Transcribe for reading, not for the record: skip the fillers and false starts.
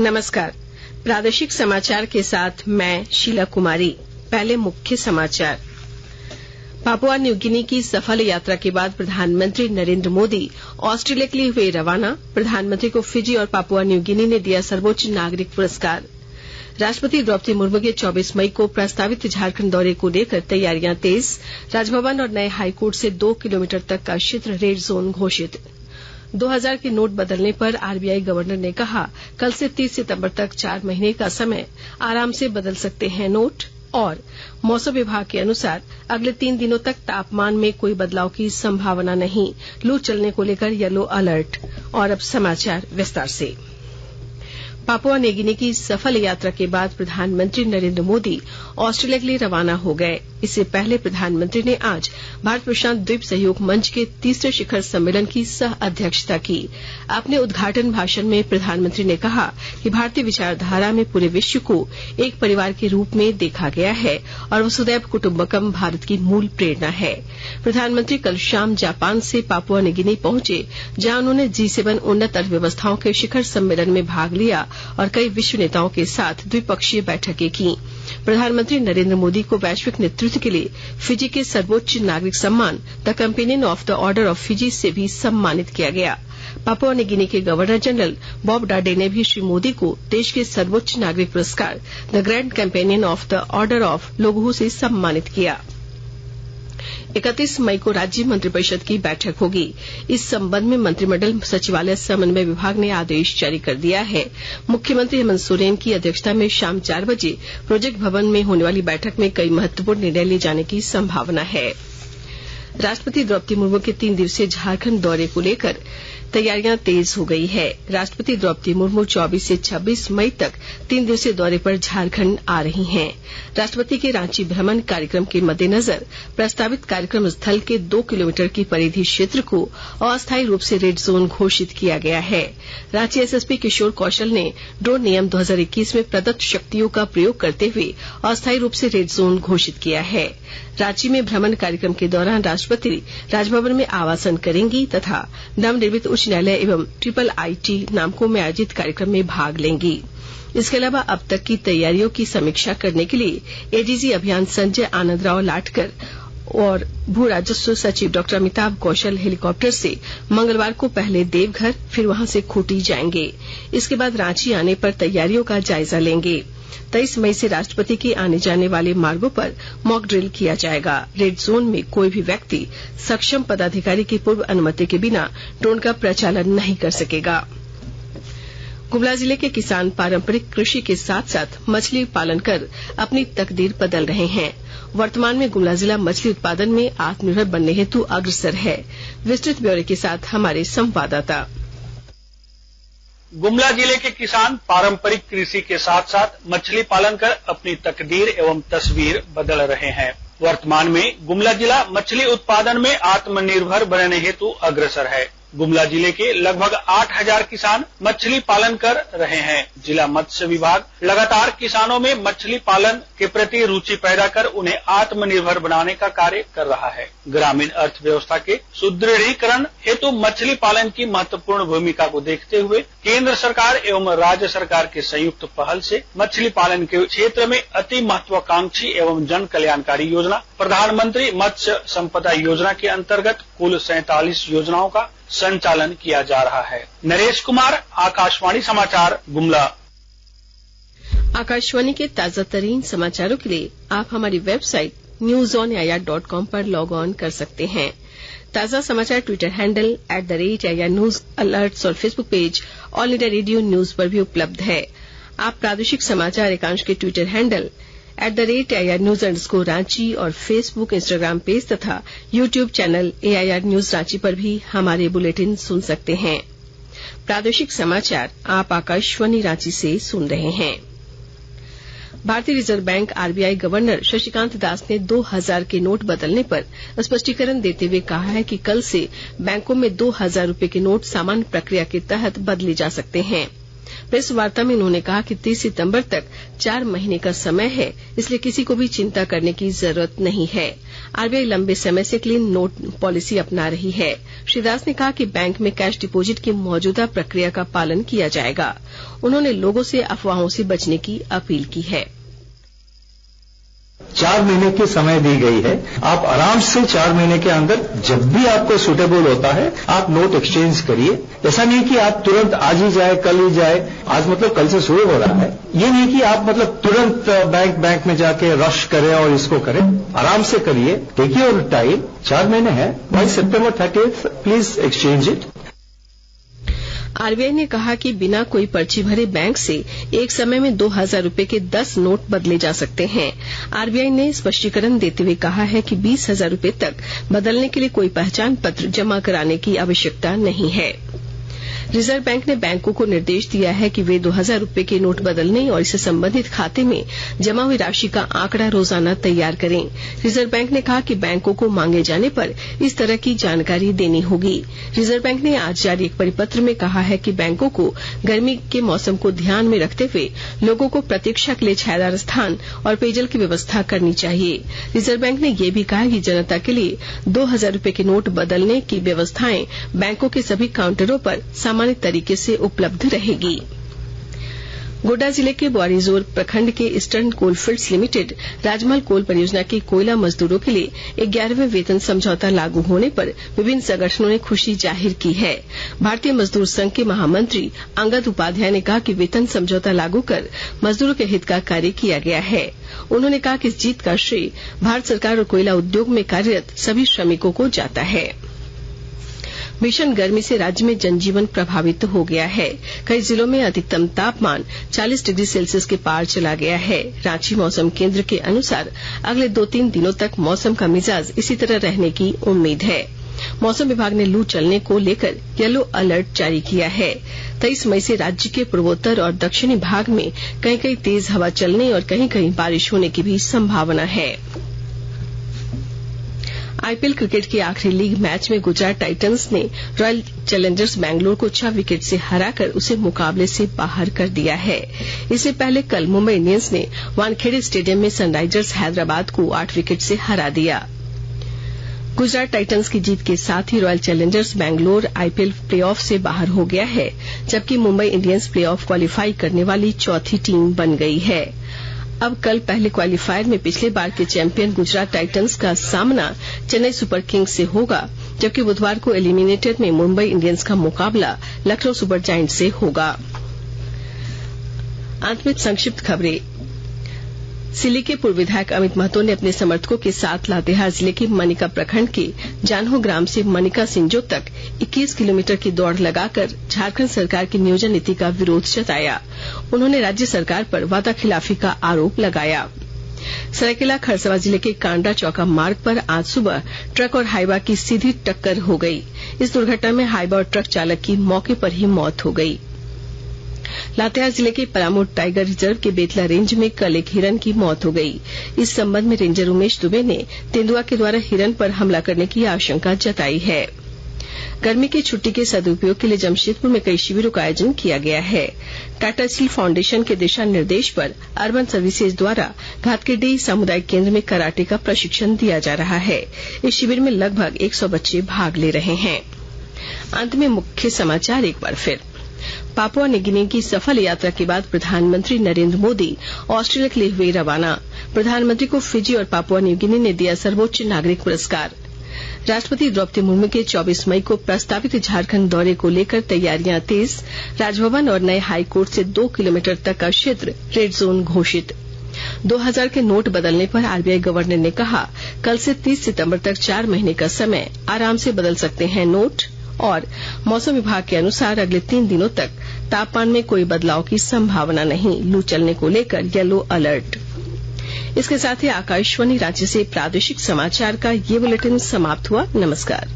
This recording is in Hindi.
नमस्कार। प्रादेशिक समाचार के साथ मैं शीला कुमारी। पहले मुख्य समाचार। पापुआ न्यू गिनी की सफल यात्रा के बाद प्रधानमंत्री नरेंद्र मोदी ऑस्ट्रेलिया के लिए हुए रवाना। प्रधानमंत्री को फिजी और पापुआ न्यू गिनी ने दिया सर्वोच्च नागरिक पुरस्कार। राष्ट्रपति द्रौपदी मुर्मू के 24 मई को प्रस्तावित झारखंड दौरे को लेकर तैयारियां तेज। राजभवन और नए हाईकोर्ट से 2 किलोमीटर तक का क्षेत्र रेड जोन घोषित। 2000 के नोट बदलने पर आरबीआई गवर्नर ने कहा, कल से 30 सितंबर तक 4 महीने का समय आराम से बदल सकते हैं नोट। और मौसम विभाग के अनुसार अगले 3 दिनों तक तापमान में कोई बदलाव की संभावना नहीं। लू चलने को लेकर येलो अलर्ट। और अब समाचार विस्तार से। पापुआ न्यू गिनी की सफल यात्रा के बाद प्रधानमंत्री नरेंद्र मोदी ऑस्ट्रेलिया के लिए रवाना हो गए। इससे पहले प्रधानमंत्री ने आज भारत प्रशांत द्वीप सहयोग मंच के तीसरे शिखर सम्मेलन की सह अध्यक्षता की। अपने उद्घाटन भाषण में प्रधानमंत्री ने कहा कि भारतीय विचारधारा में पूरे विश्व को एक परिवार के रूप में देखा गया है और वसुधैव कुटुंबकम भारत की मूल प्रेरणा है। प्रधानमंत्री कल शाम जापान से पापुआ न्यू गिनी पहुंचे, जहां उन्होंने G7 उन्नत अर्थव्यवस्थाओं के शिखर सम्मेलन में भाग लिया और कई विश्व नेताओं के साथ द्विपक्षीय बैठकें की। प्रधानमंत्री नरेंद्र मोदी को वैश्विक नेतृत्व के लिए फिजी के सर्वोच्च नागरिक सम्मान the companion of the order of Fiji से भी सम्मानित किया गया। पापुआ न्यू गिनी के गवर्नर जनरल बॉब डाडे ने भी श्री मोदी को देश के सर्वोच्च नागरिक पुरस्कार the grand companion of the order of लोगोहू से सम्मानित किया। 31 मई को राज्य मंत्रिपरिषद की बैठक होगी। इस संबंध में मंत्रिमंडल सचिवालय समन्वय विभाग ने आदेश जारी कर दिया है। मुख्यमंत्री हेमंत सोरेन की अध्यक्षता में शाम 4 बजे प्रोजेक्ट भवन में होने वाली बैठक में कई महत्वपूर्ण निर्णय लिये जाने की संभावना है। राष्ट्रपति द्रौपदी मुर्मू के 3 दिवसीय झारखंड दौरे को लेकर तैयारियां तेज हो गई है। राष्ट्रपति द्रौपदी मुर्मू 24 से 26 मई तक 3 दिवसीय दौरे पर झारखंड आ रही हैं। राष्ट्रपति के रांची भ्रमण कार्यक्रम के मद्देनजर प्रस्तावित कार्यक्रम स्थल के 2 किलोमीटर की परिधि क्षेत्र को अस्थायी रूप से रेड जोन घोषित किया गया है। रांची एसएसपी किशोर कौशल ने ड्रोन नियम 2021 में प्रदत्त शक्तियों का प्रयोग करते हुए अस्थायी रूप से रेड जोन घोषित किया है। रांची में भ्रमण कार्यक्रम के दौरान राष्ट्रपति राजभवन में आवासन करेंगी तथा नवनिर्मित उच्च न्यायालय एवं IIIT नामको में आयोजित कार्यक्रम में भाग लेंगी। इसके अलावा अब तक की तैयारियों की समीक्षा करने के लिए एडीजी अभियान संजय आनंद राव लाटकर और भू राजस्व सचिव डॉ अमिताभ कौशल हेलीकॉप्टर से मंगलवार को पहले देवघर फिर वहां से खूंटी जाएंगे। इसके बाद रांची आने पर तैयारियों का जायजा लेंगे। 23 मई से राष्ट्रपति के आने जाने वाले मार्गों पर मॉक ड्रिल किया जाएगा। रेड जोन में कोई भी व्यक्ति सक्षम पदाधिकारी की पूर्व अनुमति के बिना ड्रोन का प्रचालन नहीं कर सकेगा। गुमला जिले के किसान पारंपरिक कृषि के साथ साथ मछली पालन कर अपनी तकदीर बदल रहे हैं। वर्तमान में गुमला जिला मछली उत्पादन में आत्मनिर्भर बनने हेतु अग्रसर है। विस्तृत ब्यौरे के साथ हमारे संवाददाता। गुमला जिले के किसान पारंपरिक कृषि के साथ साथ मछली पालन कर अपनी तकदीर एवं तस्वीर बदल रहे हैं। वर्तमान में गुमला जिला मछली उत्पादन में आत्मनिर्भर बनने हेतु अग्रसर है। गुमला जिले के लगभग 8000 किसान मछली पालन कर रहे हैं। जिला मत्स्य विभाग लगातार किसानों में मछली पालन के प्रति रुचि पैदा कर उन्हें आत्मनिर्भर बनाने का कार्य कर रहा है। ग्रामीण अर्थव्यवस्था के सुदृढ़ीकरण हेतु मछली पालन की महत्वपूर्ण भूमिका को देखते हुए केंद्र सरकार एवं राज्य सरकार के संयुक्त पहल से मछली पालन के क्षेत्र में अति महत्वाकांक्षी एवं जन कल्याणकारी योजना प्रधानमंत्री मत्स्य संपदा योजना के अंतर्गत कुल 47 योजनाओं का संचालन किया जा रहा है। नरेश कुमार, आकाशवाणी समाचार, गुमला। आकाशवाणी के ताजा तरीन समाचारों के लिए आप हमारी वेबसाइट newsonair.com पर लॉग ऑन कर सकते हैं। ताजा समाचार ट्विटर हैंडल @AIR अलर्ट्स और Facebook page all India radio news पर भी उपलब्ध है। आप प्रादेशिक समाचार एकांश के ट्विटर हैंडल @AIR रांची और फेसबुक, इंस्टाग्राम पेज तथा YouTube channel AIR news Ranchi पर भी हमारे बुलेटिन सुन सकते हैं। प्रादेशिक समाचार आप आकाशवाणी रांची से सुन रहे हैं। भारतीय reserve bank RBI governor Shaktikanta Das ने 2000 के नोट बदलने पर स्पष्टीकरण देते हुए कहा है कि कल से बैंकों में 2000 रुपए के नोट सामान्य प्रक्रिया के तहत बदले जा सकते हैं। प्रेस वार्ता में उन्होंने कहा कि 30 सितंबर तक 4 महीने का समय है, इसलिए किसी को भी चिंता करने की जरूरत नहीं है। आरबीआई लंबे समय से क्लीन नोट पॉलिसी अपना रही है। श्री दास ने कहा कि बैंक में कैश डिपोजिट की मौजूदा प्रक्रिया का पालन किया जाएगा। उन्होंने लोगों से अफवाहों से बचने की अपील की है। 4 महीने की समय दी गई है। आप आराम से 4 महीने के अंदर जब भी आपको सूटेबल होता है आप नोट एक्सचेंज करिए। ऐसा नहीं कि आप तुरंत आज ही जाए, कल ही जाए। आज मतलब कल से शुरू हो रहा है। ये नहीं कि आप मतलब तुरंत बैंक में जाके रश करें और इसको करें। आराम से करिए, टेक योर टाइम। 4 महीने है। By September 30 please exchange it. RBI ने कहा कि बिना कोई पर्ची भरे बैंक से एक समय में 2000 रुपए के 10 नोट बदले जा सकते हैं। आरबीआई ने स्पष्टीकरण देते हुए कहा है कि 20,000 रुपए तक बदलने के लिए कोई पहचान पत्र जमा कराने की आवश्यकता नहीं है। रिजर्व बैंक ने बैंकों को निर्देश दिया है कि वे 2000 रुपए के नोट बदलने और इससे संबंधित खाते में जमा हुई राशि का आंकड़ा रोजाना तैयार करें। रिजर्व बैंक ने कहा कि बैंकों को मांगे जाने पर इस तरह की जानकारी देनी होगी। रिजर्व बैंक ने आज जारी एक परिपत्र में कहा है कि बैंकों को गर्मी के मौसम को ध्यान में रखते हुए लोगों को प्रतीक्षा के लिए छायादार स्थान और पेयजल की व्यवस्था करनी चाहिए। रिजर्व बैंक ने यह भी कहा कि जनता के लिए 2000 रुपए के नोट बदलने की व्यवस्थाएं बैंकों के सभी काउंटरों पर सामान्य तरीके से उपलब्ध रहेगी। गोड्डा जिले के बोआरीजोर प्रखंड के ईस्टर्न कोलफील्ड्स लिमिटेड राजमहल कोल परियोजना के कोयला मजदूरों के लिए 11वें वेतन समझौता लागू होने पर विभिन्न संगठनों ने खुशी जाहिर की है। भारतीय मजदूर संघ के महामंत्री अंगद उपाध्याय ने कहा कि वेतन समझौता लागू कर मजदूरों के हित का कार्य किया गया है। उन्होंने कहा कि इस जीत का श्रेय भारत सरकार और कोयला उद्योग में कार्यरत सभी श्रमिकों को जाता है। भीषण गर्मी से राज्य में जनजीवन प्रभावित हो गया है। कई जिलों में अधिकतम तापमान 40 डिग्री सेल्सियस के पार चला गया है। रांची मौसम केंद्र के अनुसार अगले 2-3 दिनों तक मौसम का मिजाज इसी तरह रहने की उम्मीद है। मौसम विभाग ने लू चलने को लेकर येलो अलर्ट जारी किया है। 23 मई से राज्य के पूर्वोत्तर और दक्षिणी भाग में कहीं कहीं तेज हवा चलने और कहीं कहीं बारिश होने की भी संभावना है। आईपीएल क्रिकेट के आखिरी लीग मैच में गुजरात टाइटंस ने रॉयल चैलेंजर्स बैंगलोर को 6 विकेट से हराकर उसे मुकाबले से बाहर कर दिया है। इससे पहले कल मुंबई इंडियंस ने वानखेड़े स्टेडियम में सनराइजर्स हैदराबाद को 8 विकेट से हरा दिया। गुजरात टाइटंस की जीत के साथ ही Royal Challengers Bangalore IPL playoff से बाहर हो गया है, जबकि मुंबई इंडियंस प्लेऑफ क्वालीफाई करने वाली चौथी टीम बन गई है। अब कल पहले क्वालीफायर में पिछले बार के चैंपियन गुजरात टाइटंस का सामना चेन्नई सुपर किंग्स से होगा, जबकि बुधवार को एलिमिनेटर में मुंबई इंडियंस का मुकाबला लखनऊ सुपर जायंट्स से होगा। अंत में संक्षिप्त खबरें। सिल्ली के पूर्व विधायक अमित महतो ने अपने समर्थकों के साथ लातेहार जिले के मनिका प्रखंड के जानहो ग्राम से मनिका सिंजो तक 21 किलोमीटर की दौड़ लगाकर झारखंड सरकार की नियोजन नीति का विरोध जताया। उन्होंने राज्य सरकार पर वादाखिलाफी का आरोप लगाया। सरायकेला खरसावां जिले के कांडा चौका मार्ग पर आज सुबह ट्रक और हाइवा की सीधी टक्कर हो गई। इस दुर्घटना में हाइवा और ट्रक चालक की मौके पर ही मौत हो गई। लातेहार जिले के पलामू टाइगर रिजर्व के बेतला रेंज में कल एक हिरन की मौत हो गई। इस संबंध में रेंजर उमेश दुबे ने तेंदुआ के द्वारा हिरन पर हमला करने की आशंका जताई है। गर्मी की छुट्टी के सदुपयोग के लिए जमशेदपुर में कई शिविरों का आयोजन किया गया है। टाटा स्टील फाउंडेशन के दिशा निर्देश पर अर्बन सर्विसेज द्वारा घातकेडीह सामुदायिक केंद्र में कराटे का प्रशिक्षण दिया जा रहा है। इस शिविर में लगभग 100 बच्चे भाग ले रहे हैं। अंत में मुख्य समाचार एक बार फिर। पापुआ न्यूगिनी की सफल यात्रा के बाद प्रधानमंत्री नरेंद्र मोदी ऑस्ट्रेलिया के लिए हुए रवाना। प्रधानमंत्री को फिजी और पापुआ न्यूगिनी ने दिया सर्वोच्च नागरिक पुरस्कार। राष्ट्रपति द्रौपदी मुर्मू के 24 मई को प्रस्तावित झारखंड दौरे को लेकर तैयारियां तेज। राजभवन और नए हाईकोर्ट से 2 किलोमीटर तक का क्षेत्र रेड जोन घोषित। 2000 के नोट बदलने पर आरबीआई गवर्नर ने कहा, कल से 30 सितंबर तक 4 महीने का समय, आराम से बदल सकते हैं नोट। और मौसम विभाग के अनुसार अगले 3 दिनों तक तापमान में कोई बदलाव की संभावना नहीं। लू चलने को लेकर येलो अलर्ट। इसके साथ ही आकाशवाणी रांची से प्रादेशिक समाचार का ये बुलेटिन समाप्त हुआ। नमस्कार।